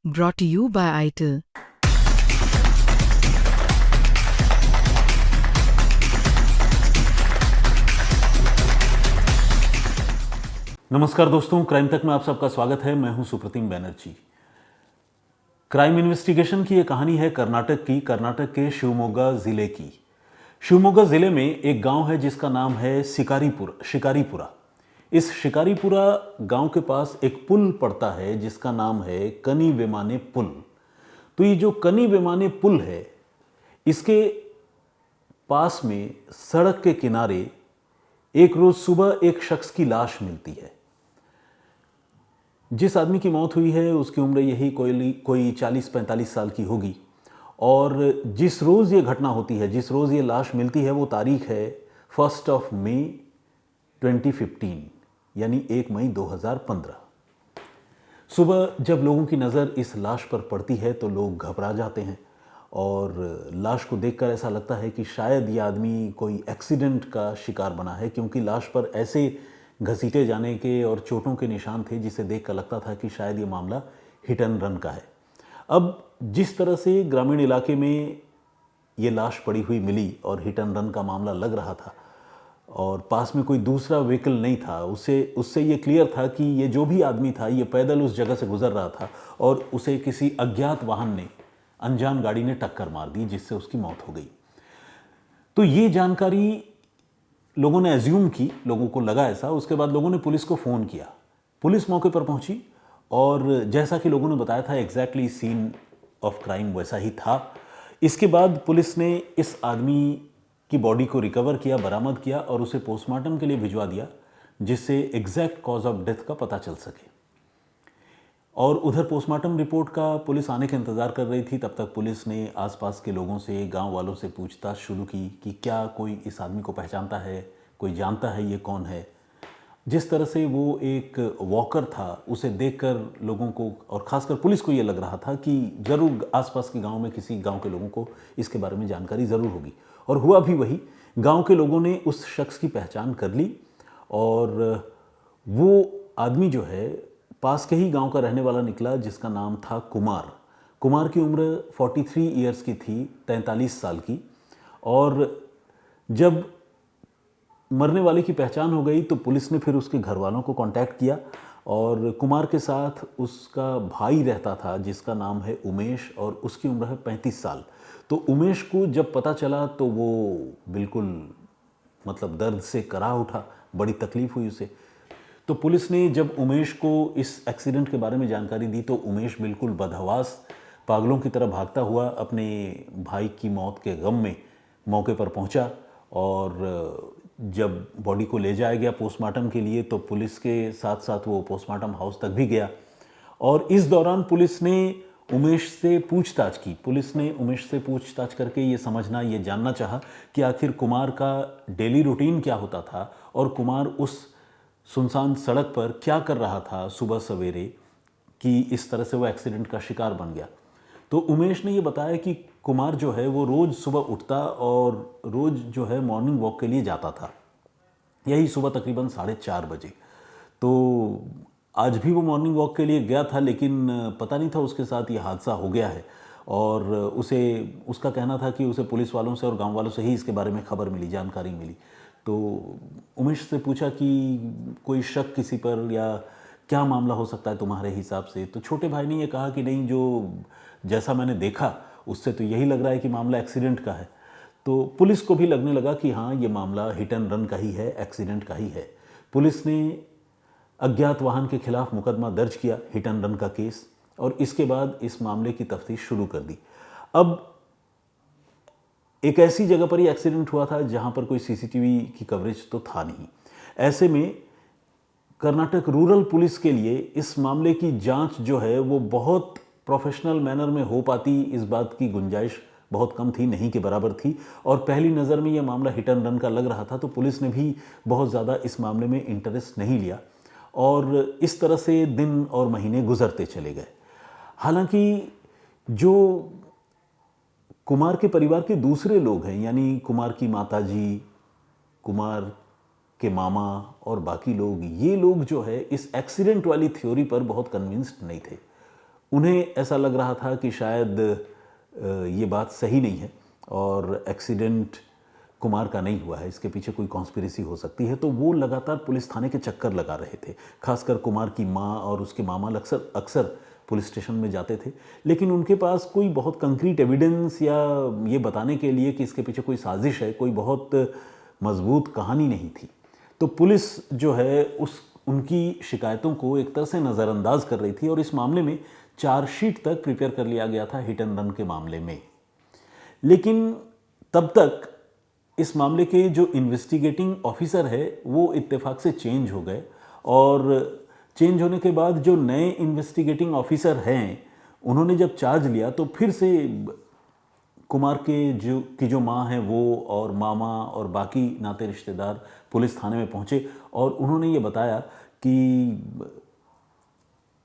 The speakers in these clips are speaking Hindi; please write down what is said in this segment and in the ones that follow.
Brought to you by ITIL. नमस्कार दोस्तों, क्राइम तक में आप सबका स्वागत है। मैं हूं सुप्रतिम बैनर्जी। क्राइम इन्वेस्टिगेशन की यह कहानी है कर्नाटक के शिवमोगा जिले की। शिवमोगा जिले में एक गांव है जिसका नाम है शिकारीपुरा। इस शिकारीपुरा गांव के पास एक पुल पड़ता है जिसका नाम है कनी वेमाने पुल। तो ये जो कनी वेमाने पुल है, इसके पास में सड़क के किनारे एक रोज सुबह एक शख्स की लाश मिलती है। जिस आदमी की मौत हुई है उसकी उम्र यही कोई 40-45 साल की होगी। और जिस रोज़ ये घटना होती है, जिस रोज़ ये लाश मिलती है, वो तारीख है 1 मई 2015, यानी 1 मई 2015। सुबह जब लोगों की नज़र इस लाश पर पड़ती है तो लोग घबरा जाते हैं और लाश को देखकर ऐसा लगता है कि शायद ये आदमी कोई एक्सीडेंट का शिकार बना है, क्योंकि लाश पर ऐसे घसीटे जाने के और चोटों के निशान थे जिसे देखकर लगता था कि शायद ये मामला हिट एंड रन का है। अब जिस तरह से ग्रामीण इलाके में ये लाश पड़ी हुई मिली और हिट एंड रन का मामला लग रहा था और पास में कोई दूसरा व्हीकल नहीं था, उससे ये क्लियर था कि ये जो भी आदमी था ये पैदल उस जगह से गुजर रहा था और उसे किसी अज्ञात वाहन ने, अनजान गाड़ी ने टक्कर मार दी जिससे उसकी मौत हो गई। तो ये जानकारी लोगों ने एज्यूम की, लोगों को लगा ऐसा। उसके बाद लोगों ने पुलिस को फ़ोन किया। पुलिस मौके पर पहुंची और जैसा कि लोगों ने बताया था एग्जैक्टली सीन ऑफ क्राइम वैसा ही था। इसके बाद पुलिस ने इस आदमी की बॉडी को रिकवर किया, बरामद किया और उसे पोस्टमार्टम के लिए भिजवा दिया, जिससे एग्जैक्ट कॉज ऑफ डेथ का पता चल सके। और उधर पोस्टमार्टम रिपोर्ट का पुलिस आने का इंतज़ार कर रही थी। तब तक पुलिस ने आसपास के लोगों से, गांव वालों से पूछताछ शुरू की कि क्या कोई इस आदमी को पहचानता है, कोई जानता है ये कौन है। जिस तरह से वो एक वॉकर था, उसे देखकर लोगों को और ख़ासकर पुलिस को ये लग रहा था कि ज़रूर आसपास के गांव में किसी गांव के लोगों को इसके बारे में जानकारी ज़रूर होगी। और हुआ भी वही। गांव के लोगों ने उस शख्स की पहचान कर ली और वो आदमी जो है पास के ही गांव का रहने वाला निकला, जिसका नाम था कुमार की उम्र 43 ईयर्स की थी, 43 साल की। और जब मरने वाले की पहचान हो गई तो पुलिस ने फिर उसके घर वालों को कांटेक्ट किया और कुमार के साथ उसका भाई रहता था जिसका नाम है उमेश और उसकी उम्र है 35 साल। तो उमेश को जब पता चला तो वो बिल्कुल दर्द से करा उठा, बड़ी तकलीफ हुई उसे। तो पुलिस ने जब उमेश को इस एक्सीडेंट के बारे में जानकारी दी तो उमेश बिल्कुल बदहवास पागलों की तरह भागता हुआ अपने भाई की मौत के गम में मौके पर पहुंचा। और जब बॉडी को ले जाया गया पोस्टमार्टम के लिए तो पुलिस के साथ साथ वो पोस्टमार्टम हाउस तक भी गया और इस दौरान पुलिस ने उमेश से पूछताछ की। पुलिस ने उमेश से पूछताछ करके ये जानना चाहा कि आखिर कुमार का डेली रूटीन क्या होता था और कुमार उस सुनसान सड़क पर क्या कर रहा था सुबह सवेरे कि इस तरह से वो एक्सीडेंट का शिकार बन गया। तो उमेश ने ये बताया कि कुमार जो है वो रोज़ सुबह उठता और रोज़ जो है मॉर्निंग वॉक के लिए जाता था, यही सुबह तकरीबन 4:30 बजे। तो आज भी वो मॉर्निंग वॉक के लिए गया था, लेकिन पता नहीं था उसके साथ ये हादसा हो गया है। और उसका कहना था कि उसे पुलिस वालों से और गांव वालों से ही इसके बारे में खबर मिली, जानकारी मिली। तो उमेश से पूछा कि कोई शक किसी पर या क्या मामला हो सकता है तुम्हारे हिसाब से। तो छोटे भाई ने ये कहा कि नहीं, जो जैसा मैंने देखा उससे तो यही लग रहा है कि मामला एक्सीडेंट का है। तो पुलिस को भी लगने लगा कि हाँ, ये मामला हिट एंड रन का ही है, एक्सीडेंट का ही है। पुलिस ने अज्ञात वाहन के खिलाफ मुकदमा दर्ज किया, हिट एंड रन का केस, और इसके बाद इस मामले की तफ्तीश शुरू कर दी। अब एक ऐसी जगह पर ही एक्सीडेंट हुआ था जहां पर कोई सीसीटीवी की कवरेज तो था नहीं। ऐसे में कर्नाटक रूरल पुलिस के लिए इस मामले की जांच जो है वो बहुत प्रोफेशनल मैनर में हो पाती, इस बात की गुंजाइश बहुत कम थी, नहीं के बराबर थी। और पहली नज़र में यह मामला हिट एंड रन का लग रहा था तो पुलिस ने भी बहुत ज़्यादा इस मामले में इंटरेस्ट नहीं लिया और इस तरह से दिन और महीने गुजरते चले गए। हालांकि जो कुमार के परिवार के दूसरे लोग हैं, यानी कुमार की माताजी, कुमार के मामा और बाकी लोग, ये लोग जो है इस एक्सीडेंट वाली थ्योरी पर बहुत कन्विंस्ड नहीं थे। उन्हें ऐसा लग रहा था कि शायद ये बात सही नहीं है और एक्सीडेंट कुमार का नहीं हुआ है, इसके पीछे कोई कॉन्स्पिरेसी हो सकती है। तो वो लगातार पुलिस थाने के चक्कर लगा रहे थे। खासकर कुमार की माँ और उसके मामा अक्सर अक्सर पुलिस स्टेशन में जाते थे, लेकिन उनके पास कोई बहुत कंक्रीट एविडेंस या ये बताने के लिए कि इसके पीछे कोई साजिश है, कोई बहुत मजबूत कहानी नहीं थी। तो पुलिस जो है उनकी शिकायतों को एक तरह से नज़रअंदाज कर रही थी और इस मामले में चार्जशीट तक प्रिपेयर कर लिया गया था हिट एंड रन के मामले में। लेकिन तब तक इस मामले के जो इन्वेस्टिगेटिंग ऑफिसर है वो इत्तेफाक से चेंज हो गए और चेंज होने के बाद जो नए इन्वेस्टिगेटिंग ऑफिसर हैं उन्होंने जब चार्ज लिया तो फिर से कुमार के जो माँ हैं वो और मामा और बाकी नाते रिश्तेदार पुलिस थाने में पहुँचे और उन्होंने ये बताया कि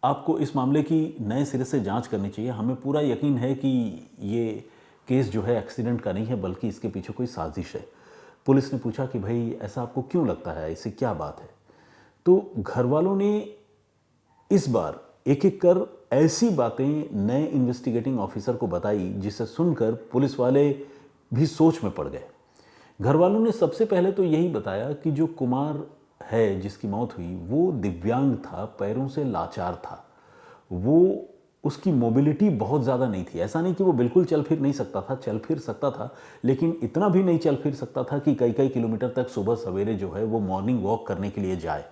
आपको इस मामले की नए सिरे से जांच करनी चाहिए। हमें पूरा यकीन है कि ये केस जो है एक्सीडेंट का नहीं है बल्कि इसके पीछे कोई साजिश है। पुलिस ने पूछा कि भाई ऐसा आपको क्यों लगता है, ऐसी क्या बात है? तो घर वालों ने इस बार एक एक कर ऐसी बातें नए इन्वेस्टिगेटिंग ऑफिसर को बताई जिसे सुनकर पुलिस वाले भी सोच में पड़ गए। घर वालों ने सबसे पहले तो यही बताया कि जो कुमार है जिसकी मौत हुई वो दिव्यांग था, पैरों से लाचार था। वो उसकी मोबिलिटी बहुत ज़्यादा नहीं थी। ऐसा नहीं कि वो बिल्कुल चल फिर नहीं सकता था, चल फिर सकता था, लेकिन इतना भी नहीं चल फिर सकता था कि कई कई किलोमीटर तक सुबह सवेरे जो है वो मॉर्निंग वॉक करने के लिए जाए।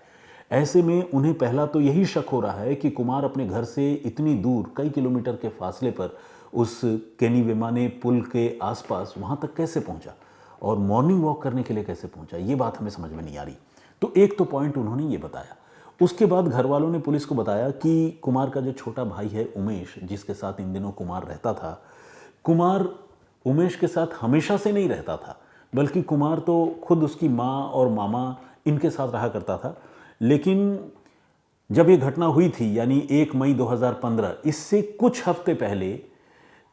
ऐसे में उन्हें पहला तो यही शक हो रहा है कि कुमार अपने घर से इतनी दूर कई किलोमीटर के फासले पर उस केनीवेमाने पुल के आसपास वहाँ तक कैसे पहुँचा और मॉर्निंग वॉक करने के लिए कैसे पहुँचा, ये बात हमें समझ में नहीं आ रही। तो एक तो पॉइंट उन्होंने ये बताया। उसके बाद घर वालों ने पुलिस को बताया कि कुमार का जो छोटा भाई है उमेश, जिसके साथ इन दिनों कुमार रहता था, कुमार उमेश के साथ हमेशा से नहीं रहता था, बल्कि कुमार तो खुद उसकी माँ और मामा इनके साथ रहा करता था। लेकिन जब ये घटना हुई थी यानी 1 मई 2015, इससे कुछ हफ्ते पहले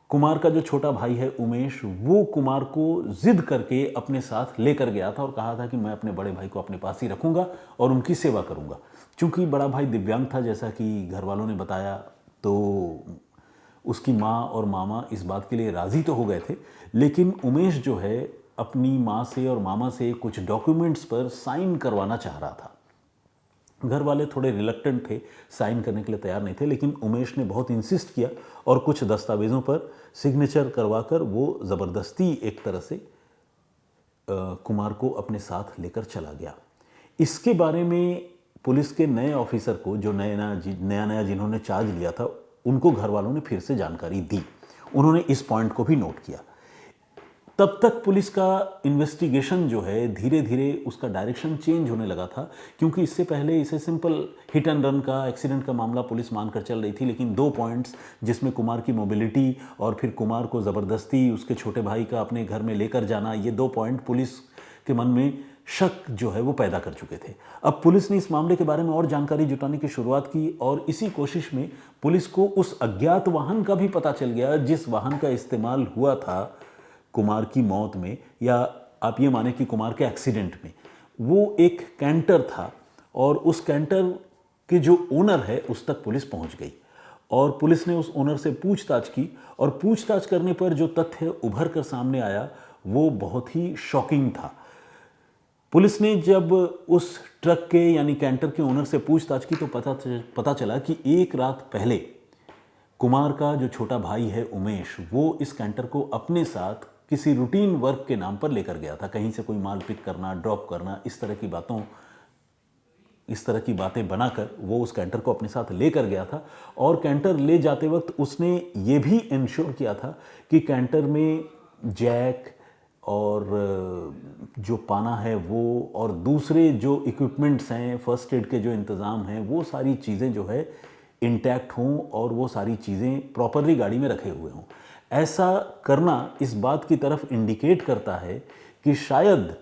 कुमार का जो छोटा भाई है उमेश, वो कुमार को जिद करके अपने साथ लेकर गया था और कहा था कि मैं अपने बड़े भाई को अपने पास ही रखूंगा और उनकी सेवा करूंगा। चूंकि बड़ा भाई दिव्यांग था जैसा कि घर वालों ने बताया, तो उसकी माँ और मामा इस बात के लिए राज़ी तो हो गए थे, लेकिन उमेश जो है अपनी माँ से और मामा से कुछ डॉक्यूमेंट्स पर साइन करवाना चाह रहा था। घर वाले थोड़े रिलक्टेंट थे, साइन करने के लिए तैयार नहीं थे, लेकिन उमेश ने बहुत इंसिस्ट किया और कुछ दस्तावेज़ों पर सिग्नेचर करवाकर वो ज़बरदस्ती एक तरह से कुमार को अपने साथ लेकर चला गया। इसके बारे में पुलिस के नए ऑफिसर को, जो नया जिन्होंने चार्ज लिया था, उनको घर वालों ने फिर से जानकारी दी। उन्होंने इस पॉइंट को भी नोट किया। तब तक पुलिस का इन्वेस्टिगेशन जो है धीरे धीरे उसका डायरेक्शन चेंज होने लगा था, क्योंकि इससे पहले इसे सिंपल हिट एंड रन का, एक्सीडेंट का मामला पुलिस मानकर चल रही थी। लेकिन 2 पॉइंट्स जिसमें कुमार की मोबिलिटी और फिर कुमार को ज़बरदस्ती उसके छोटे भाई का अपने घर में लेकर जाना, ये 2 पॉइंट पुलिस के मन में शक जो है वो पैदा कर चुके थे। अब पुलिस ने इस मामले के बारे में और जानकारी जुटाने की शुरुआत की और इसी कोशिश में पुलिस को उस अज्ञात वाहन का भी पता चल गया जिस वाहन का इस्तेमाल हुआ था कुमार की मौत में, या आप ये माने कि कुमार के एक्सीडेंट में। वो एक कैंटर था और उस कैंटर के जो ओनर है उस तक पुलिस पहुंच गई और पुलिस ने उस ओनर से पूछताछ की और पूछताछ करने पर जो तथ्य उभर कर सामने आया वो बहुत ही शॉकिंग था। पुलिस ने जब उस ट्रक के यानी कैंटर के ओनर से पूछताछ की तो पता चला कि एक रात पहले कुमार का जो छोटा भाई है उमेश, वो इस कैंटर को अपने साथ किसी रूटीन वर्क के नाम पर लेकर गया था। कहीं से कोई माल पिक करना, ड्रॉप करना, इस तरह की बातें बनाकर वो उस कैंटर को अपने साथ लेकर गया था। और कैंटर ले जाते वक्त उसने ये भी इंश्योर किया था कि कैंटर में जैक और जो पाना है वो और दूसरे जो इक्विपमेंट्स हैं, फर्स्ट एड के जो इंतज़ाम हैं, वो सारी चीज़ें जो है इंटैक्ट हों और वो सारी चीज़ें प्रॉपरली गाड़ी में रखे हुए हों। ऐसा करना इस बात की तरफ इंडिकेट करता है कि शायद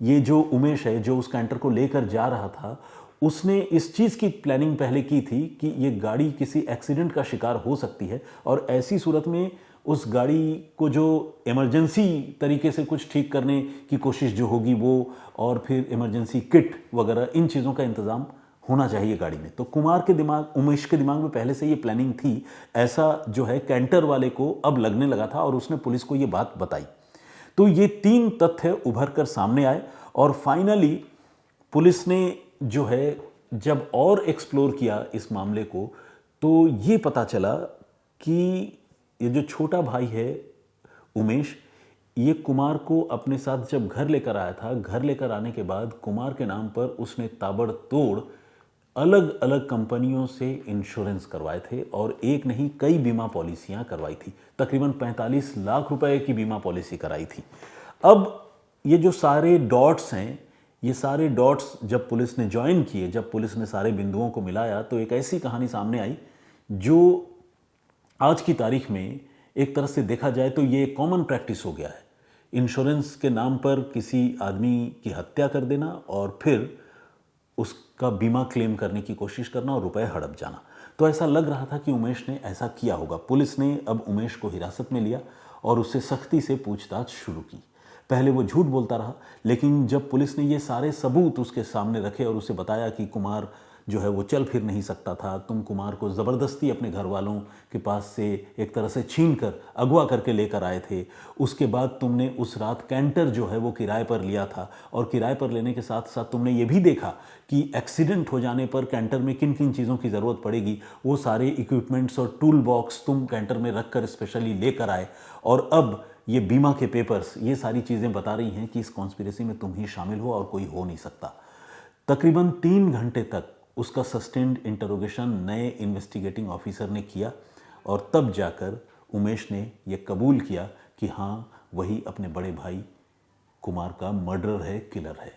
ये जो उमेश है, जो उस कैंटर को लेकर जा रहा था, उसने इस चीज़ की प्लानिंग पहले की थी कि ये गाड़ी किसी एक्सीडेंट का शिकार हो सकती है और ऐसी सूरत में उस गाड़ी को जो इमरजेंसी तरीके से कुछ ठीक करने की कोशिश जो होगी वो, और फिर इमरजेंसी किट वगैरह, इन चीज़ों का इंतज़ाम होना चाहिए गाड़ी में। तो उमेश के दिमाग में पहले से ये प्लानिंग थी। ऐसा जो है कैंटर वाले को अब लगने लगा था और उसने पुलिस को ये बात बताई। तो ये 3 तथ्य उभर कर सामने आए और फाइनली पुलिस ने जो है जब और एक्सप्लोर किया इस मामले को, तो ये पता चला कि ये जो छोटा भाई है उमेश, ये कुमार को अपने साथ जब घर लेकर आया था, घर लेकर आने के बाद कुमार के नाम पर उसने ताबड़तोड़ अलग अलग कंपनियों से इंश्योरेंस करवाए थे और एक नहीं कई बीमा पॉलिसियां करवाई थी। तकरीबन 45 लाख रुपए की बीमा पॉलिसी कराई थी। अब ये जो सारे डॉट्स हैं, ये सारे डॉट्स जब पुलिस ने ज्वाइन किए, जब पुलिस ने सारे बिंदुओं को मिलाया, तो एक ऐसी कहानी सामने आई जो आज की तारीख में एक तरह से देखा जाए तो ये कॉमन प्रैक्टिस हो गया है। इंश्योरेंस के नाम पर किसी आदमी की हत्या कर देना और फिर उसका बीमा क्लेम करने की कोशिश करना और रुपए हड़प जाना। तो ऐसा लग रहा था कि उमेश ने ऐसा किया होगा। पुलिस ने अब उमेश को हिरासत में लिया और उससे सख्ती से पूछताछ शुरू की। पहले वो झूठ बोलता रहा, लेकिन जब पुलिस ने ये सारे सबूत उसके सामने रखे और उसे बताया कि कुमार जो है वो चल फिर नहीं सकता था, तुम कुमार को ज़बरदस्ती अपने घर वालों के पास से एक तरह से छीन कर अगवा करके लेकर आए थे, उसके बाद तुमने उस रात कैंटर जो है वो किराए पर लिया था और किराए पर लेने के साथ साथ तुमने ये भी देखा कि एक्सीडेंट हो जाने पर कैंटर में किन किन चीज़ों की ज़रूरत पड़ेगी, वो सारे इक्विपमेंट्स और टूल बॉक्स तुम कैंटर में रख कर स्पेशली लेकर आए। और अब ये बीमा के पेपर्स, ये सारी चीज़ें बता रही हैं कि इस कॉन्स्पिरेसी में तुम ही शामिल हो और कोई हो नहीं सकता। तकरीबन 3 घंटे तक उसका सस्टेन्ड इंटरोगेशन नए इन्वेस्टिगेटिंग ऑफिसर ने किया और तब जाकर उमेश ने यह कबूल किया कि हाँ, वही अपने बड़े भाई कुमार का मर्डरर है, किलर है।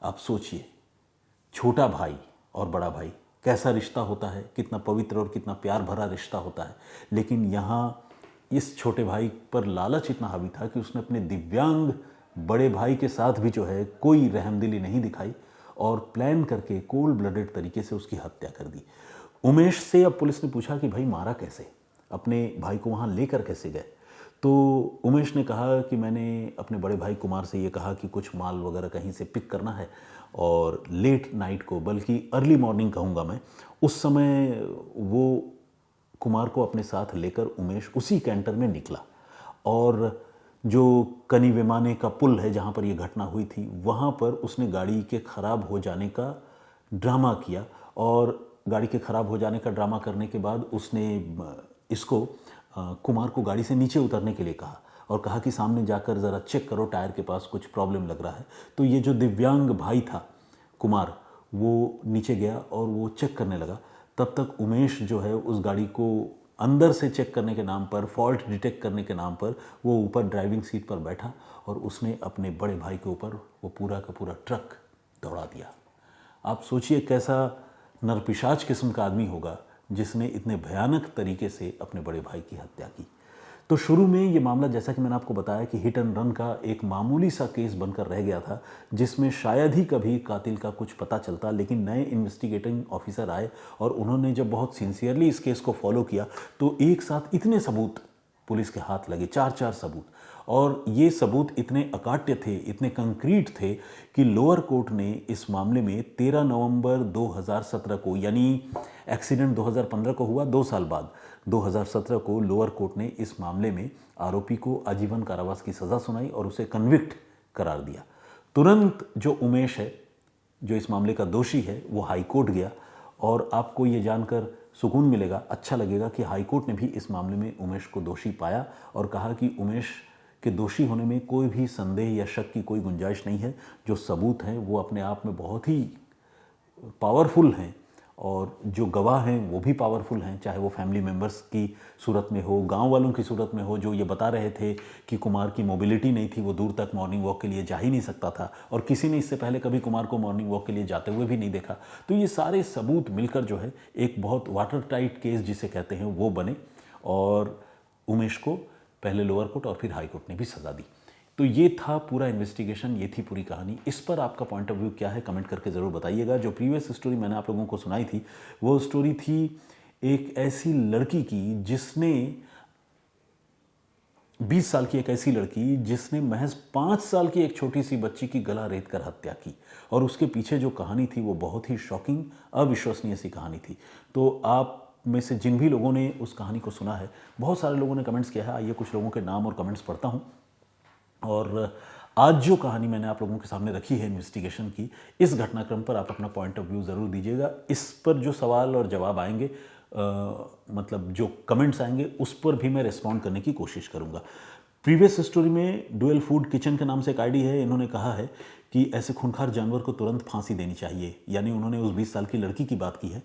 आप सोचिए, छोटा भाई और बड़ा भाई कैसा रिश्ता होता है, कितना पवित्र और कितना प्यार भरा रिश्ता होता है। लेकिन यहाँ इस छोटे भाई पर लालच इतना हावी था कि उसने अपने दिव्यांग बड़े भाई के साथ भी जो है कोई रहमदिली नहीं दिखाई और प्लान करके कोल्ड ब्लडेड तरीके से उसकी हत्या कर दी। उमेश से अब पुलिस ने पूछा कि भाई मारा कैसे, अपने भाई को वहाँ लेकर कैसे गए? तो उमेश ने कहा कि मैंने अपने बड़े भाई कुमार से ये कहा कि कुछ माल वगैरह कहीं से पिक करना है और लेट नाइट को, बल्कि अर्ली मॉर्निंग कहूँगा मैं, उस समय वो कुमार को अपने साथ लेकर उमेश उसी कैंटर में निकला और जो कनी विमाने का पुल है जहाँ पर ये घटना हुई थी, वहाँ पर उसने गाड़ी के ख़राब हो जाने का ड्रामा किया और गाड़ी के ख़राब हो जाने का ड्रामा करने के बाद उसने इसको कुमार को गाड़ी से नीचे उतरने के लिए कहा और कहा कि सामने जाकर ज़रा चेक करो, टायर के पास कुछ प्रॉब्लम लग रहा है। तो ये जो दिव्यांग भाई था कुमार, वो नीचे गया और वो चेक करने लगा। तब तक उमेश जो है उस गाड़ी को अंदर से चेक करने के नाम पर, फॉल्ट डिटेक्ट करने के नाम पर वो ऊपर ड्राइविंग सीट पर बैठा और उसने अपने बड़े भाई के ऊपर वो पूरा का पूरा ट्रक दौड़ा दिया। आप सोचिए कैसा नरपिशाच किस्म का आदमी होगा जिसने इतने भयानक तरीके से अपने बड़े भाई की हत्या की। तो शुरू में ये मामला, जैसा कि मैंने आपको बताया, कि हिट एंड रन का एक मामूली सा केस बनकर रह गया था जिसमें शायद ही कभी कातिल का कुछ पता चलता। लेकिन नए इन्वेस्टिगेटिंग ऑफिसर आए और उन्होंने जब बहुत सिंसियरली इस केस को फॉलो किया तो एक साथ इतने सबूत पुलिस के हाथ लगे, 4 सबूत। और ये सबूत इतने अकाट्य थे, इतने कंक्रीट थे कि लोअर कोर्ट ने इस मामले में 13 नवंबर 2017 को, यानी एक्सीडेंट 2015 को हुआ 2 साल बाद, 2017 को लोअर कोर्ट ने इस मामले में आरोपी को आजीवन कारावास की सज़ा सुनाई और उसे कन्विक्ट करार दिया। तुरंत जो उमेश है, जो इस मामले का दोषी है, वो हाई कोर्ट गया और आपको ये जानकर सुकून मिलेगा, अच्छा लगेगा कि हाई कोर्ट ने भी इस मामले में उमेश को दोषी पाया और कहा कि उमेश के दोषी होने में कोई भी संदेह या शक की कोई गुंजाइश नहीं है। जो सबूत हैं वो अपने आप में बहुत ही पावरफुल हैं और जो गवाह हैं वो भी पावरफुल हैं, चाहे वो फैमिली मेम्बर्स की सूरत में हो, गांव वालों की सूरत में हो, जो ये बता रहे थे कि कुमार की मोबिलिटी नहीं थी, वो दूर तक मॉर्निंग वॉक के लिए जा ही नहीं सकता था और किसी ने इससे पहले कभी कुमार को मॉर्निंग वॉक के लिए जाते हुए भी नहीं देखा। तो ये सारे सबूत मिलकर जो है एक बहुत वाटर टाइट केस जिसे कहते हैं वो बने और उमेश को पहले लोअर कोर्ट और फिर हाई कोर्ट ने भी सज़ा दी। तो ये था पूरा इन्वेस्टिगेशन, ये थी पूरी कहानी। इस पर आपका पॉइंट ऑफ व्यू क्या है, कमेंट करके ज़रूर बताइएगा। जो प्रीवियस स्टोरी मैंने आप लोगों को सुनाई थी वो स्टोरी थी एक ऐसी लड़की की जिसने 20 साल की एक ऐसी लड़की जिसने महज 5 साल की एक छोटी सी बच्ची की गला रेत कर हत्या की, और उसके पीछे जो कहानी थी वो बहुत ही शॉकिंग, अविश्वसनीय सी कहानी थी। तो आप में से जिन भी लोगों ने उस कहानी को सुना है, बहुत सारे लोगों ने कमेंट्स किया है। आइए कुछ लोगों के नाम और कमेंट्स पढ़ता हूँ। और आज जो कहानी मैंने आप लोगों के सामने रखी है इन्वेस्टिगेशन की, इस घटनाक्रम पर आप अपना पॉइंट ऑफ व्यू ज़रूर दीजिएगा। इस पर जो सवाल और जवाब आएंगे, मतलब जो कमेंट्स आएंगे, उस पर भी मैं रिस्पॉन्ड करने की कोशिश करूंगा। प्रीवियस स्टोरी में डुअल फूड किचन के नाम से एक आईडी है, इन्होंने कहा है कि ऐसे खूंखार जानवर को तुरंत फांसी देनी चाहिए। यानी उन्होंने उस 20 साल की लड़की की बात की है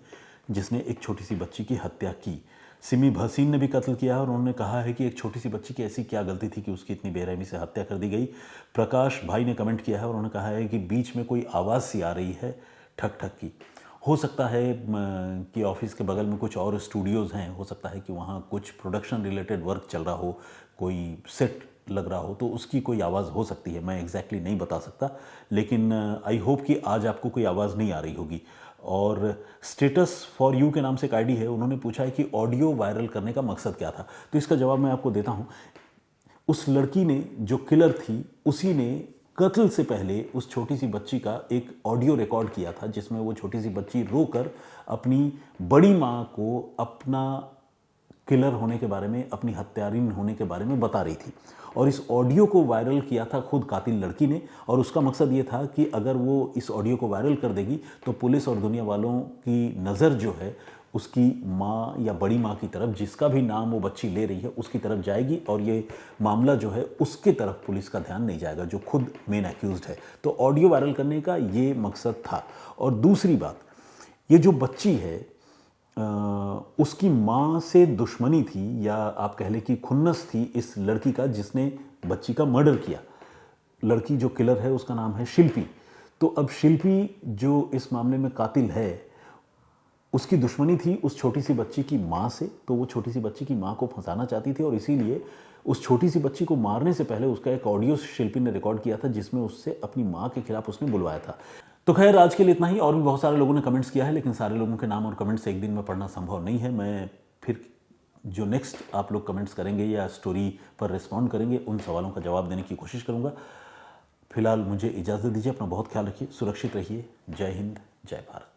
जिसने एक छोटी सी बच्ची की हत्या की। सिमी भसीन ने भी कत्ल किया और उन्होंने कहा है कि एक छोटी सी बच्ची की ऐसी क्या गलती थी कि उसकी इतनी बेरहमी से हत्या कर दी गई। प्रकाश भाई ने कमेंट किया है और उन्होंने कहा है कि बीच में कोई आवाज़ सी आ रही है ठक ठक की। हो सकता है कि ऑफिस के बगल में कुछ और स्टूडियोज़ हैं, हो सकता है कि वहाँ कुछ प्रोडक्शन रिलेटेड वर्क चल रहा हो, कोई सेट लग रहा हो, तो उसकी कोई आवाज़ हो सकती है। मैं एग्जैक्टली नहीं बता सकता, लेकिन आई होप कि आज आपको कोई आवाज़ नहीं आ रही होगी। और स्टेटस फॉर यू के नाम से एक आईडी है, उन्होंने पूछा है कि ऑडियो वायरल करने का मकसद क्या था। तो इसका जवाब मैं आपको देता हूँ। उस लड़की ने, जो किलर थी, उसी ने कत्ल से पहले उस छोटी सी बच्ची का एक ऑडियो रिकॉर्ड किया था जिसमें वो छोटी सी बच्ची रोकर अपनी बड़ी माँ को अपना किलर होने के बारे में, अपनी हत्यारिन होने के बारे में बता रही थी। और इस ऑडियो को वायरल किया था खुद कातिल लड़की ने, और उसका मकसद ये था कि अगर वो इस ऑडियो को वायरल कर देगी तो पुलिस और दुनिया वालों की नज़र जो है उसकी माँ या बड़ी माँ की तरफ, जिसका भी नाम वो बच्ची ले रही है, उसकी तरफ जाएगी, और ये मामला जो है उसके तरफ पुलिस का ध्यान नहीं जाएगा जो खुद मेन एक्यूज्ड है। तो ऑडियो वायरल करने का ये मकसद था। और दूसरी बात, ये जो बच्ची है उसकी माँ से दुश्मनी थी, या आप कह लें कि खुन्नस थी इस लड़की का जिसने बच्ची का मर्डर किया। लड़की जो किलर है उसका नाम है शिल्पी। तो अब शिल्पी जो इस मामले में कातिल है, उसकी दुश्मनी थी उस छोटी सी बच्ची की माँ से। तो वो छोटी सी बच्ची की माँ को फंसाना चाहती थी, और इसीलिए उस छोटी सी बच्ची को मारने से पहले उसका एक ऑडियो शिल्पी ने रिकॉर्ड किया था जिसमें उससे अपनी माँ के खिलाफ उसने बुलवाया था। तो खैर, आज के लिए इतना ही। और भी बहुत सारे लोगों ने कमेंट्स किया है, लेकिन सारे लोगों के नाम और कमेंट्स एक दिन में पढ़ना संभव नहीं है। मैं फिर जो नेक्स्ट आप लोग कमेंट्स करेंगे या स्टोरी पर रिस्पॉन्ड करेंगे, उन सवालों का जवाब देने की कोशिश करूँगा। फिलहाल मुझे इजाज़त दीजिए। अपना बहुत ख्याल रखिए, सुरक्षित रहिए। जय हिंद, जय भारत।